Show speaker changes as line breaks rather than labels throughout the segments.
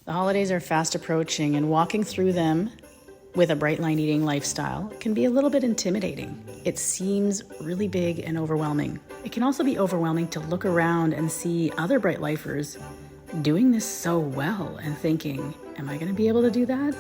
The holidays are fast approaching, and walking through them with a bright line eating lifestyle can be a little bit intimidating. It seems really big and overwhelming. It can also be overwhelming to look around and see other bright lifers doing this so well and thinking, am I going to be able to do that?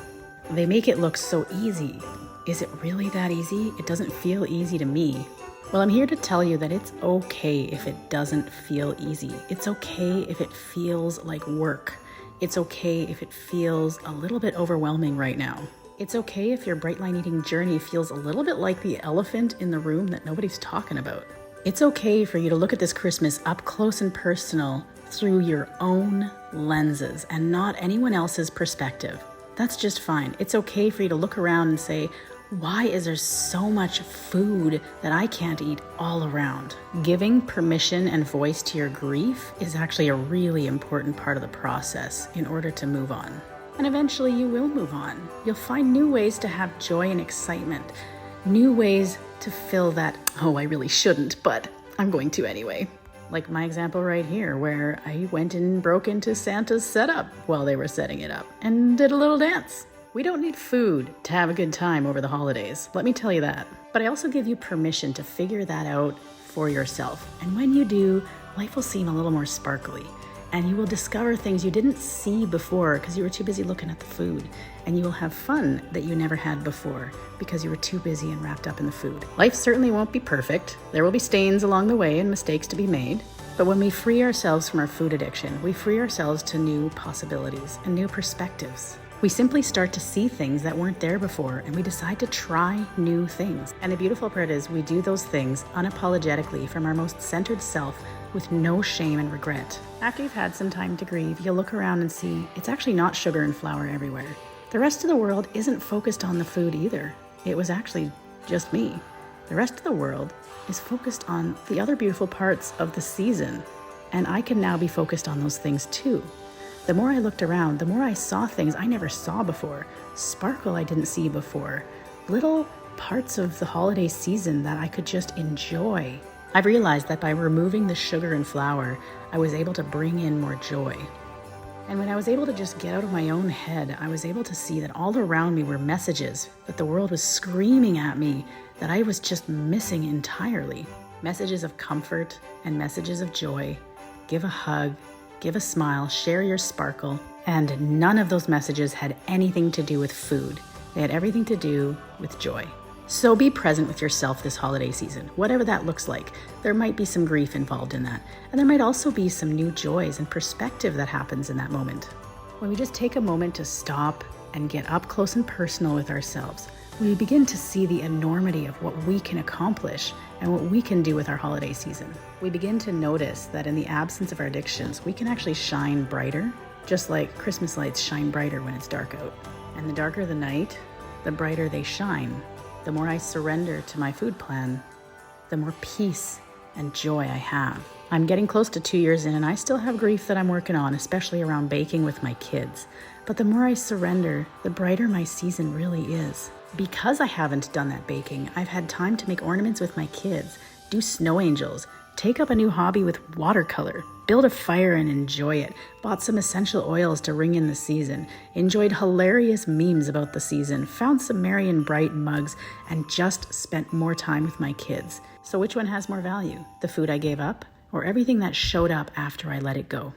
They make it look so easy. Is it really that easy? It doesn't feel easy to me. Well, I'm here to tell you that it's okay if it doesn't feel easy. It's okay if it feels like work. It's okay if it feels a little bit overwhelming right now. It's okay if your bright line eating journey feels a little bit like the elephant in the room that nobody's talking about. It's okay for you to look at this Christmas up close and personal through your own lenses and not anyone else's perspective. That's just fine. It's okay for you to look around and say, why is there so much food that I can't eat all around? Giving permission and voice to your grief is actually a really important part of the process in order to move on. And eventually you will move on. You'll find new ways to have joy and excitement, new ways to fill that, oh, I really shouldn't, but I'm going to anyway. Like my example right here, where I went and broke into Santa's setup while they were setting it up and did a little dance. We don't need food to have a good time over the holidays, let me tell you that. But I also give you permission to figure that out for yourself. And when you do, life will seem a little more sparkly. And you will discover things you didn't see before because you were too busy looking at the food. And you will have fun that you never had before because you were too busy and wrapped up in the food. Life certainly won't be perfect. There will be stains along the way and mistakes to be made. But when we free ourselves from our food addiction, we free ourselves to new possibilities and new perspectives. We simply start to see things that weren't there before, and we decide to try new things. And the beautiful part is we do those things unapologetically from our most centered self with no shame and regret. After you've had some time to grieve, you'll look around and see it's actually not sugar and flour everywhere. The rest of the world isn't focused on the food either. It was actually just me. The rest of the world is focused on the other beautiful parts of the season, and I can now be focused on those things too. The more I looked around, the more I saw things I never saw before, sparkle I didn't see before, little parts of the holiday season that I could just enjoy. I've realized that by removing the sugar and flour, I was able to bring in more joy. And when I was able to just get out of my own head, I was able to see that all around me were messages that the world was screaming at me that I was just missing entirely. Messages of comfort and messages of joy. Give a hug. Give a smile, share your sparkle, and none of those messages had anything to do with food. They had everything to do with joy. So be present with yourself this holiday season, whatever that looks like. There might be some grief involved in that, and there might also be some new joys and perspective that happens in that moment. When we just take a moment to stop and get up close and personal with ourselves, we begin to see the enormity of what we can accomplish and what we can do with our holiday season. We begin to notice that in the absence of our addictions, we can actually shine brighter, just like Christmas lights shine brighter when it's dark out. And the darker the night, the brighter they shine. The more I surrender to my food plan, the more peace and joy I have. I'm getting close to 2 years in, and I still have grief that I'm working on, especially around baking with my kids. But the more I surrender, the brighter my season really is. Because I haven't done that baking, I've had time to make ornaments with my kids, do snow angels, take up a new hobby with watercolor, build a fire and enjoy it, bought some essential oils to ring in the season, enjoyed hilarious memes about the season, found some merry and bright mugs, and just spent more time with my kids. So which one has more value? The food I gave up, or everything that showed up after I let it go?